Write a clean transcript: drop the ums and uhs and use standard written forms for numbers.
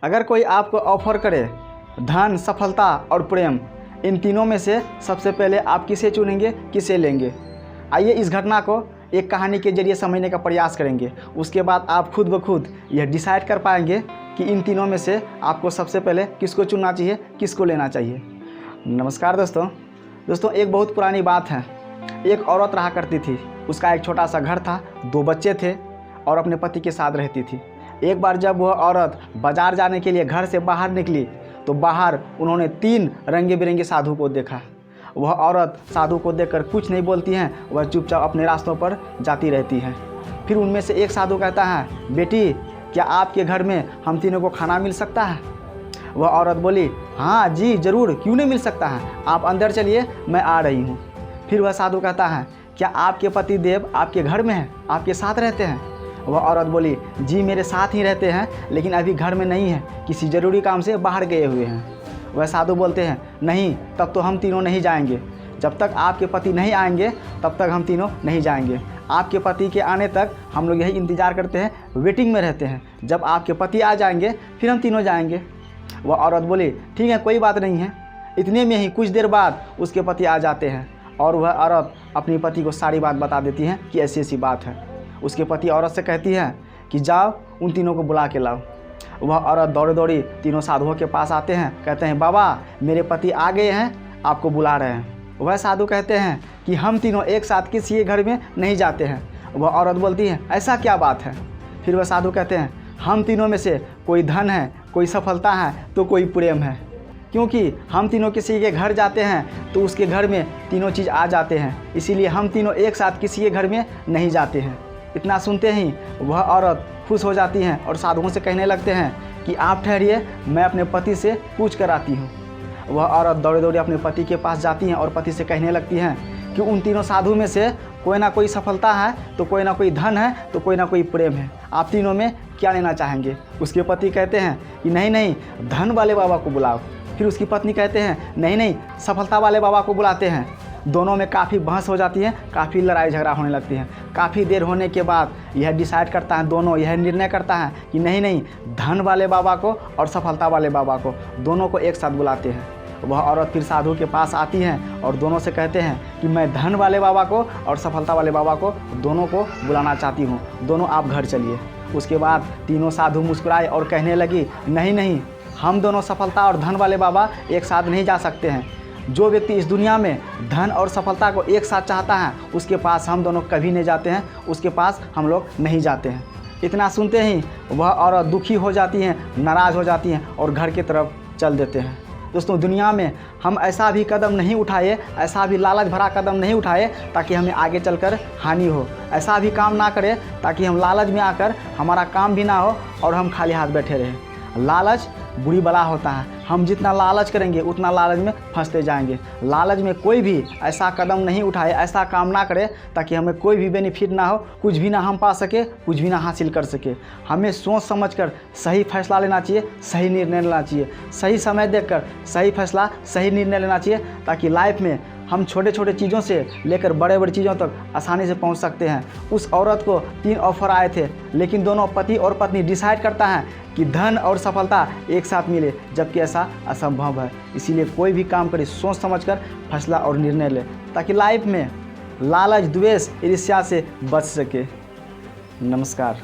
अगर कोई आपको ऑफर करे धन, सफलता और प्रेम, इन तीनों में से सबसे पहले आप किसे चुनेंगे, किसे लेंगे? आइए इस घटना को एक कहानी के जरिए समझने का प्रयास करेंगे। उसके बाद आप खुद ब खुद यह डिसाइड कर पाएंगे कि इन तीनों में से आपको सबसे पहले किसको चुनना चाहिए, किसको लेना चाहिए। नमस्कार दोस्तों, एक बहुत पुरानी बात है। एक औरत रहा करती थी। उसका एक छोटा सा घर था, 2 बच्चे थे और अपने पति के साथ रहती थी। एक बार जब वह औरत बाजार जाने के लिए घर से बाहर निकली तो बाहर उन्होंने 3 रंगे बिरंगे साधु को देखा। वह औरत साधु को देखकर कुछ नहीं बोलती हैं, वह चुपचाप अपने रास्तों पर जाती रहती है। फिर उनमें से एक साधु कहता है, बेटी क्या आपके घर में हम तीनों को खाना मिल सकता है? वह औरत बोली, हाँ जी ज़रूर, क्यों नहीं मिल सकता है, आप अंदर चलिए, मैं आ रही हूँ। फिर वह साधु कहता है, क्या आपके पति देव आपके घर में हैं, आपके साथ रहते हैं? वह औरत बोली, जी मेरे साथ ही रहते हैं, लेकिन अभी घर में नहीं है, किसी ज़रूरी काम से बाहर गए हुए हैं। वह साधु बोलते हैं, नहीं, तब तो हम तीनों नहीं जाएंगे। जब तक आपके पति नहीं आएंगे तब तक हम तीनों नहीं जाएंगे। आपके पति के आने तक हम लोग यही इंतज़ार करते हैं, वेटिंग में रहते हैं। जब आपके पति आ जाएंगे फिर हम तीनों जाएंगे। वह औरत बोली, ठीक है, कोई बात नहीं है। इतने में ही कुछ देर बाद उसके पति आ जाते हैं और वह औरत अपने पति को सारी बात बता देती है कि ऐसी ऐसी बात है। उसके पति औरत से कहती है कि जाओ उन तीनों को बुला के लाओ। वह औरत दौड़ी दौड़ी तीनों साधुओं के पास आते हैं, कहते हैं, बाबा मेरे पति आ गए हैं, आपको बुला रहे हैं। वह साधु कहते हैं कि हम तीनों एक साथ किसी के घर में नहीं जाते हैं। वह औरत बोलती है, ऐसा क्या बात है? फिर वह साधु कहते हैं, हम तीनों में से कोई धन है, कोई सफलता है, तो कोई प्रेम है। क्योंकि हम तीनों किसी के घर जाते हैं तो उसके घर में तीनों चीज़ आ जाते हैं, इसीलिए हम तीनों एक साथ किसी के घर में नहीं जाते हैं। इतना सुनते ही वह औरत खुश हो जाती हैं और साधुओं से कहने लगते हैं कि आप ठहरिए, मैं अपने पति से पूछ कर आती हूँ। वह औरत दौड़े दौड़े अपने पति के पास जाती हैं और पति से कहने लगती हैं कि उन तीनों साधु में से कोई ना कोई सफलता है, तो कोई ना कोई धन है, तो कोई ना कोई प्रेम है। आप तीनों में क्या लेना चाहेंगे? उसके पति कहते हैं कि नहीं, धन वाले बाबा को बुलाओ। फिर उसकी पत्नी कहते हैं, नहीं, सफलता वाले बाबा को बुलाते हैं। दोनों में काफ़ी बहस हो जाती है, काफ़ी लड़ाई झगड़ा होने लगती है। काफ़ी देर होने के बाद यह डिसाइड करता है, दोनों यह निर्णय करता है कि नहीं, धन वाले बाबा को और सफलता वाले बाबा को, दोनों को एक साथ बुलाते हैं। वह औरत फिर साधु के पास आती हैं और दोनों से कहते हैं कि मैं धन वाले बाबा को और सफलता वाले बाबा को, दोनों को बुलाना चाहती हूँ, दोनों आप घर चलिए। उसके बाद तीनों साधु मुस्कुराए और कहने लगी, नहीं, हम दोनों सफलता और धन वाले बाबा एक साथ नहीं जा सकते हैं। जो व्यक्ति इस दुनिया में धन और सफलता को एक साथ चाहता है उसके पास हम दोनों कभी नहीं जाते हैं, उसके पास हम लोग नहीं जाते हैं। इतना सुनते ही वह औरत दुखी हो जाती हैं, नाराज़ हो जाती हैं और घर की तरफ चल देते हैं। दोस्तों, दुनिया में हम ऐसा भी कदम नहीं उठाए, ऐसा भी लालच भरा कदम नहीं उठाए ताकि हमें आगे चलकर हानि हो। ऐसा भी काम ना करें ताकि हम लालच में आकर हमारा काम भी ना हो और हम खाली हाथ बैठे रहें। लालच बुरी बला होता है। हम जितना लालच करेंगे उतना लालच में फंसते जाएंगे। लालच में कोई भी ऐसा कदम नहीं उठाए, ऐसा काम ना करे ताकि हमें कोई भी बेनिफिट ना हो, कुछ भी ना हम पा सके, कुछ भी ना हासिल कर सके। हमें सोच समझकर सही फैसला लेना चाहिए, सही निर्णय लेना चाहिए, सही समय देखकर सही फैसला, सही निर्णय लेना चाहिए, ताकि लाइफ में हम छोटे छोटे चीज़ों से लेकर बड़े बड़ी चीज़ों तक आसानी से पहुंच सकते हैं। उस औरत को 3 ऑफ़र आए थे, लेकिन दोनों पति और पत्नी डिसाइड करता है कि धन और सफलता एक साथ मिले, जबकि ऐसा असंभव है। इसीलिए कोई भी काम करे सोच समझकर फैसला और निर्णय ले, ताकि लाइफ में लालच, द्वेष, ईर्ष्या से बच सके। नमस्कार।